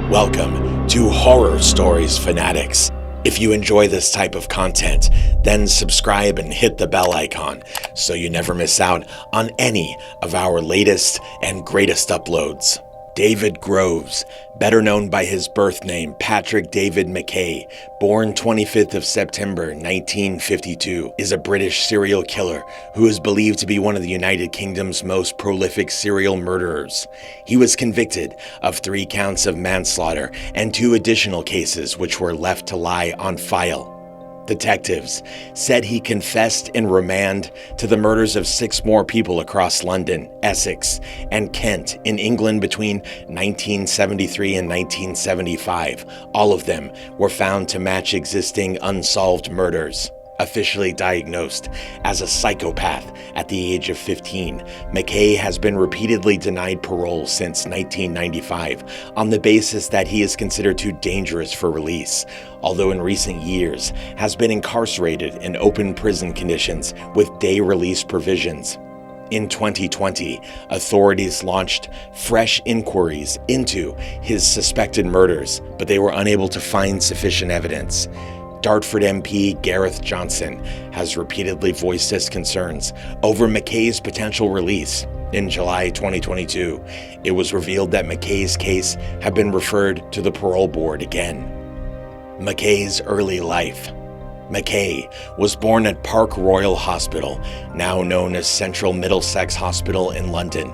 Welcome to Horror Stories Fanatics. If you enjoy this type of content, then subscribe and hit the bell icon so you never miss out on any of our latest and greatest uploads. David Groves, better known by his birth name Patrick David Mackay, born 25th of September 1952, is a British serial killer who is believed to be one of the United Kingdom's most prolific serial murderers. He was convicted of 3 counts of manslaughter and 2 additional cases which were left to lie on file. Detectives said he confessed in remand to the murders of 6 more people across London, Essex, and Kent in England between 1973 and 1975. All of them were found to match existing unsolved murders. Officially diagnosed as a psychopath at the age of 15, Mackay has been repeatedly denied parole since 1995 on the basis that he is considered too dangerous for release, although in recent years has been incarcerated in open prison conditions with day release provisions. In 2020, authorities launched fresh inquiries into his suspected murders, but they were unable to find sufficient evidence. Dartford MP Gareth Johnson has repeatedly voiced his concerns over Mackay's potential release. In July 2022, it was revealed that Mackay's case had been referred to the parole board again. Mackay's early life. Mackay was born at Park Royal Hospital, now known as Central Middlesex Hospital in London.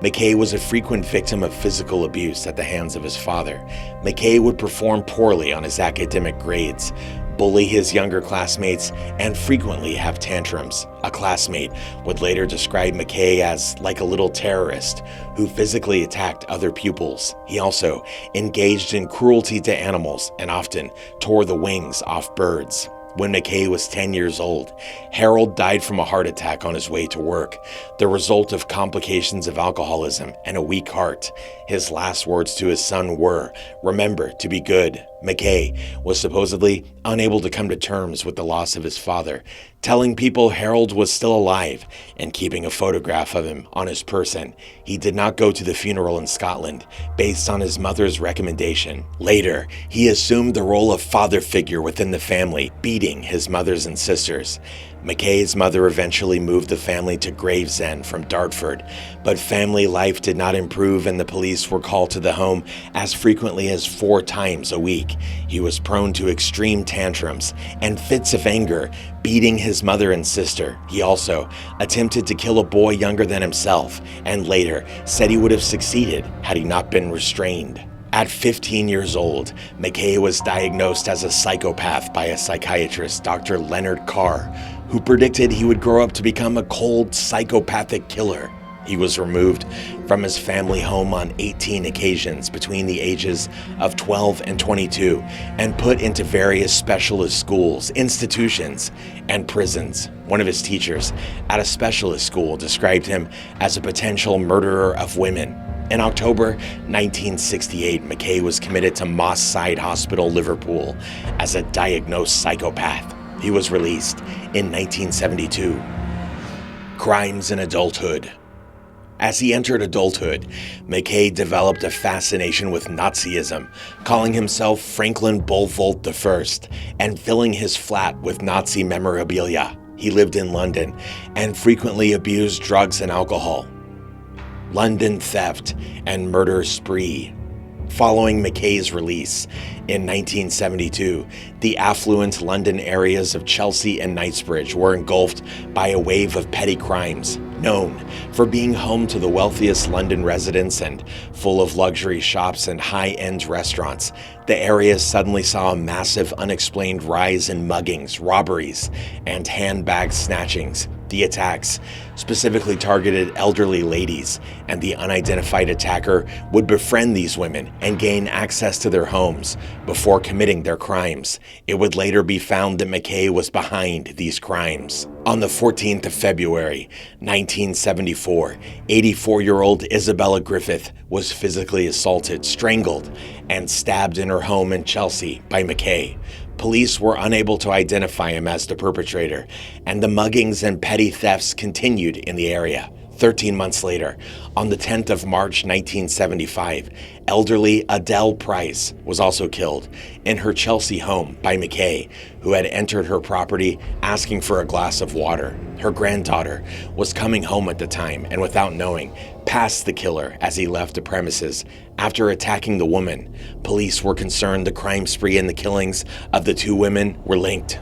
Mackay was a frequent victim of physical abuse at the hands of his father. Mackay would perform poorly on his academic grades, bully his younger classmates, and frequently have tantrums. A classmate would later describe Mackay as like a little terrorist who physically attacked other pupils. He also engaged in cruelty to animals and often tore the wings off birds. When Mackay was 10 years old, Harold died from a heart attack on his way to work, the result of complications of alcoholism and a weak heart. His last words to his son were, "Remember to be good." Mackay was supposedly unable to come to terms with the loss of his father, telling people Harold was still alive and keeping a photograph of him on his person. He did not go to the funeral in Scotland, based on his mother's recommendation. Later, he assumed the role of father figure within the family, beating his mothers and sisters. Mackay's mother eventually moved the family to Gravesend from Dartford, but family life did not improve and the police were called to the home as frequently as 4 times a week. He was prone to extreme tantrums and fits of anger, beating his mother and sister. He also attempted to kill a boy younger than himself and later said he would have succeeded had he not been restrained. At 15 years old, Mackay was diagnosed as a psychopath by a psychiatrist, Dr. Leonard Carr, who predicted he would grow up to become a cold, psychopathic killer. He was removed from his family home on 18 occasions between the ages of 12 and 22 and put into various specialist schools, institutions, and prisons. One of his teachers at a specialist school described him as a potential murderer of women. In October 1968, Mackay was committed to Moss Side Hospital, Liverpool, as a diagnosed psychopath. He was released in 1972. Crimes in adulthood. As he entered adulthood, Mackay developed a fascination with Nazism, calling himself Franklin Bullvolt I and filling his flat with Nazi memorabilia. He lived in London and frequently abused drugs and alcohol. London theft and murder spree. Following Mackay's release in 1972, the affluent London areas of Chelsea and Knightsbridge were engulfed by a wave of petty crimes. Known for being home to the wealthiest London residents and full of luxury shops and high-end restaurants, the area suddenly saw a massive unexplained rise in muggings, robberies, and handbag snatchings. The attacks specifically targeted elderly ladies, and the unidentified attacker would befriend these women and gain access to their homes before committing their crimes. It would later be found that Mackay was behind these crimes. On the 14th of February, 1974, 84-year-old Isabella Griffith was physically assaulted, strangled, and stabbed in her home in Chelsea by Mackay. Police were unable to identify him as the perpetrator, and the muggings and petty thefts continued in the area. 13 months later, on the 10th of March 1975, elderly Adele Price was also killed in her Chelsea home by Mackay, who had entered her property asking for a glass of water. Her granddaughter was coming home at the time and, without knowing, passed the killer as he left the premises. After attacking the woman, police were concerned the crime spree and the killings of the two women were linked.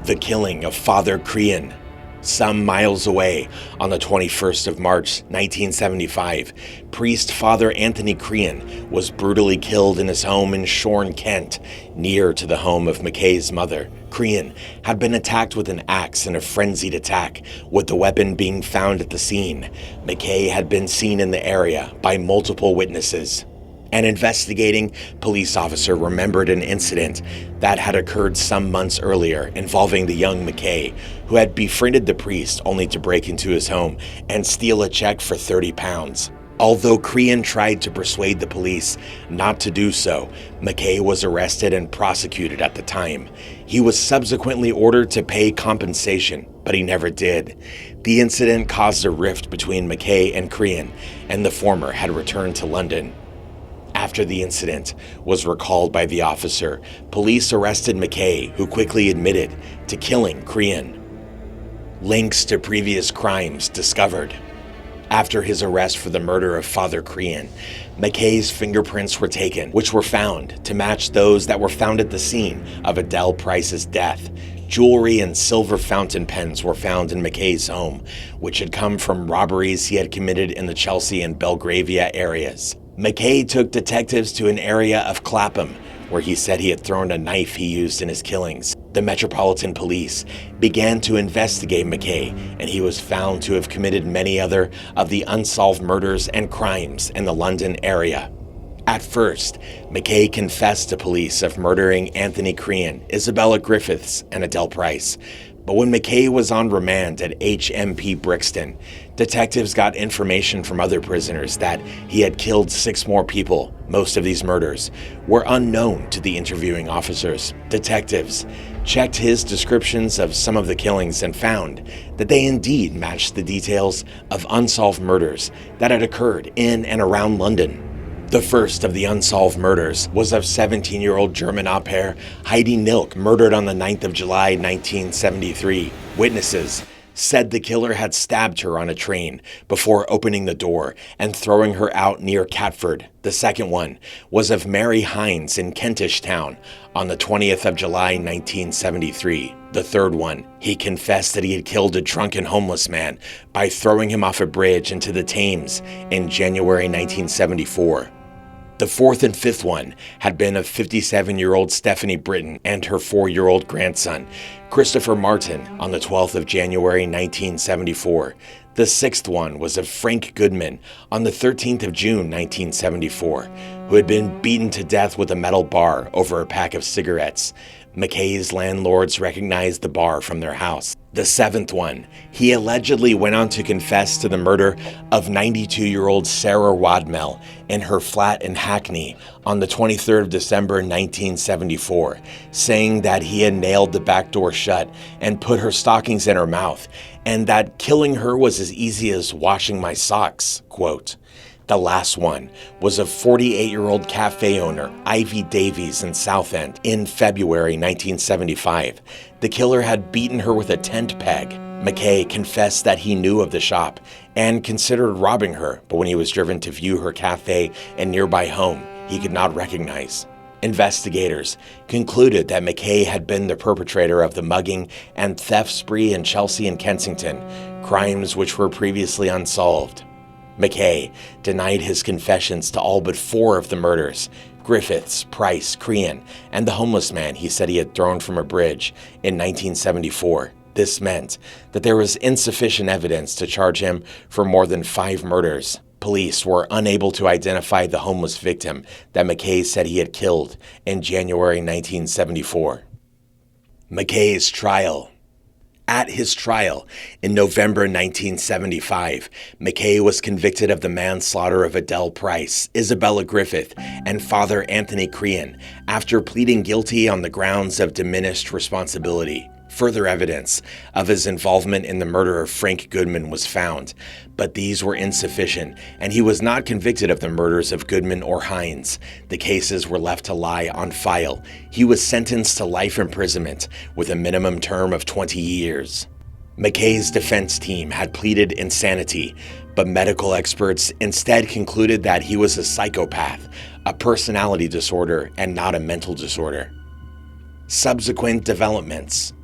The killing of Father CREAN. Some miles away, on the 21st of March 1975, priest Father Anthony CREAN was brutally killed in his home in Shorn, Kent, near to the home of Mackay's mother. CREAN had been attacked with an axe in a frenzied attack, with the weapon being found at the scene. Mackay had been seen in the area by multiple witnesses. An investigating police officer remembered an incident that had occurred some months earlier involving the young Mackay, who had befriended the priest only to break into his home and steal a check for 30 pounds. Although CREAN tried to persuade the police not to do so, Mackay was arrested and prosecuted at the time. He was subsequently ordered to pay compensation, but he never did. The incident caused a rift between Mackay and CREAN, and the former had returned to London. After the incident was recalled by the officer, police arrested Mackay, who quickly admitted to killing CREAN. Links to previous crimes discovered. After his arrest for the murder of Father CREAN, Mackay's fingerprints were taken, which were found to match those that were found at the scene of Adele Price's death. Jewelry and silver fountain pens were found in Mackay's home, which had come from robberies he had committed in the Chelsea and Belgravia areas. Mackay took detectives to an area of Clapham, where he said he had thrown a knife he used in his killings. The Metropolitan Police began to investigate Mackay, and he was found to have committed many other of the unsolved murders and crimes in the London area. At first, Mackay confessed to police of murdering Anthony CREAN, Isabella Griffiths, and Adele Price. But when Mackay was on remand at HMP Brixton, detectives got information from other prisoners that he had killed 6 more people. Most of these murders were unknown to the interviewing officers. Detectives checked his descriptions of some of the killings and found that they indeed matched the details of unsolved murders that had occurred in and around London. The first of the unsolved murders was of 17-year-old German au pair Heidi Nilk, murdered on the 9th of July 1973. Witnesses said the killer had stabbed her on a train before opening the door and throwing her out near Catford. The second one was of Mary Hines in Kentish Town on the 20th of July 1973. The third one, he confessed that he had killed a drunken homeless man by throwing him off a bridge into the Thames in January 1974. The fourth and fifth one had been of 57-year-old Stephanie Britton and her 4-year-old grandson, Christopher Martin, on the 12th of January 1974. The sixth one was of Frank Goodman on the 13th of June 1974, who had been beaten to death with a metal bar over a pack of cigarettes. Mackay's landlords recognized the bar from their house. The seventh one, he allegedly went on to confess to the murder of 92-year-old Sarah Wadmel in her flat in Hackney on the 23rd of December 1974, saying that he had nailed the back door shut and put her stockings in her mouth, and that killing her was as easy as washing my socks, quote. The last one was of 48-year-old cafe owner Ivy Davies in Southend in February 1975. The killer had beaten her with a tent peg. Mackay confessed that he knew of the shop and considered robbing her, but when he was driven to view her cafe and nearby home, he could not recognize. Investigators concluded that Mackay had been the perpetrator of the mugging and theft spree in Chelsea and Kensington, crimes which were previously unsolved. Mackay denied his confessions to all but 4 of the murders: Griffiths, Price, CREAN, and the homeless man he said he had thrown from a bridge in 1974. This meant that there was insufficient evidence to charge him for more than 5 murders. Police were unable to identify the homeless victim that Mackay said he had killed in January 1974. Mackay's trial. At his trial in November 1975, Mackay was convicted of the manslaughter of Adele Price, Isabella Griffith, and Father Anthony CREAN after pleading guilty on the grounds of diminished responsibility. Further evidence of his involvement in the murder of Frank Goodman was found, but these were insufficient, and he was not convicted of the murders of Goodman or Hines. The cases were left to lie on file. He was sentenced to life imprisonment with a minimum term of 20 years. Mackay's defense team had pleaded insanity, but medical experts instead concluded that he was a psychopath, a personality disorder, and not a mental disorder. Subsequent developments.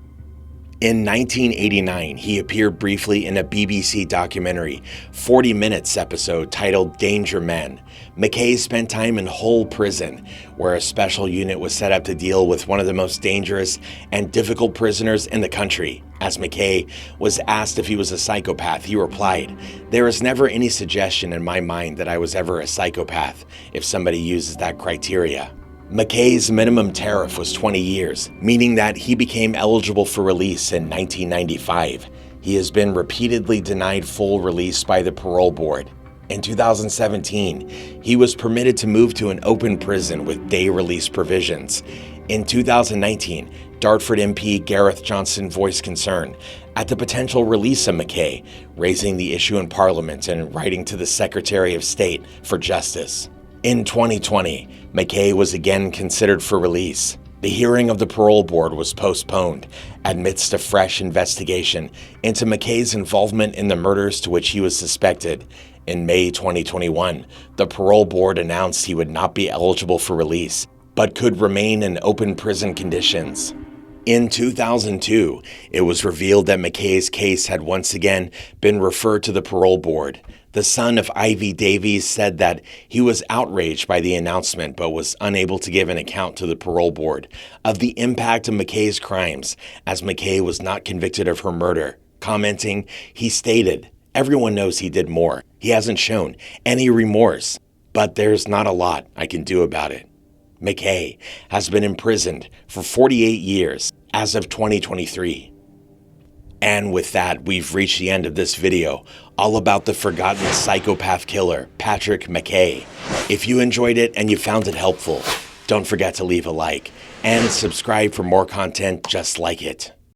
In 1989, he appeared briefly in a BBC documentary, 40 Minutes episode titled Danger Men. Mackay spent time in Hull Prison, where a special unit was set up to deal with one of the most dangerous and difficult prisoners in the country. As Mackay was asked if he was a psychopath, he replied, "There is never any suggestion in my mind that I was ever a psychopath, if somebody uses that criteria." Mackay's minimum tariff was 20 years, meaning that he became eligible for release in 1995. He has been repeatedly denied full release by the parole board. In 2017, he was permitted to move to an open prison with day release provisions. In 2019, Dartford MP Gareth Johnson voiced concern at the potential release of Mackay, raising the issue in Parliament and writing to the Secretary of State for Justice. In 2020, Mackay was again considered for release. The hearing of the parole board was postponed amidst a fresh investigation into Mackay's involvement in the murders to which he was suspected. In May 2021, the parole board announced he would not be eligible for release, but could remain in open prison conditions. In 2002, it was revealed that Mackay's case had once again been referred to the parole board. The son of 𝐦𝐤𝐬𝐷 said that he was outraged by the announcement but was unable to give an account to the parole board of the impact of Mackay's crimes, as Mackay was not convicted of her murder. Commenting, he stated, "Everyone knows he did more. He hasn't shown any remorse, but there's not a lot I can do about it." Mackay has been imprisoned for 48 years as of 2023. And with that, we've reached the end of this video, all about the forgotten psychopath killer, Patrick Mackay. If you enjoyed it and you found it helpful, don't forget to leave a like and subscribe for more content just like it.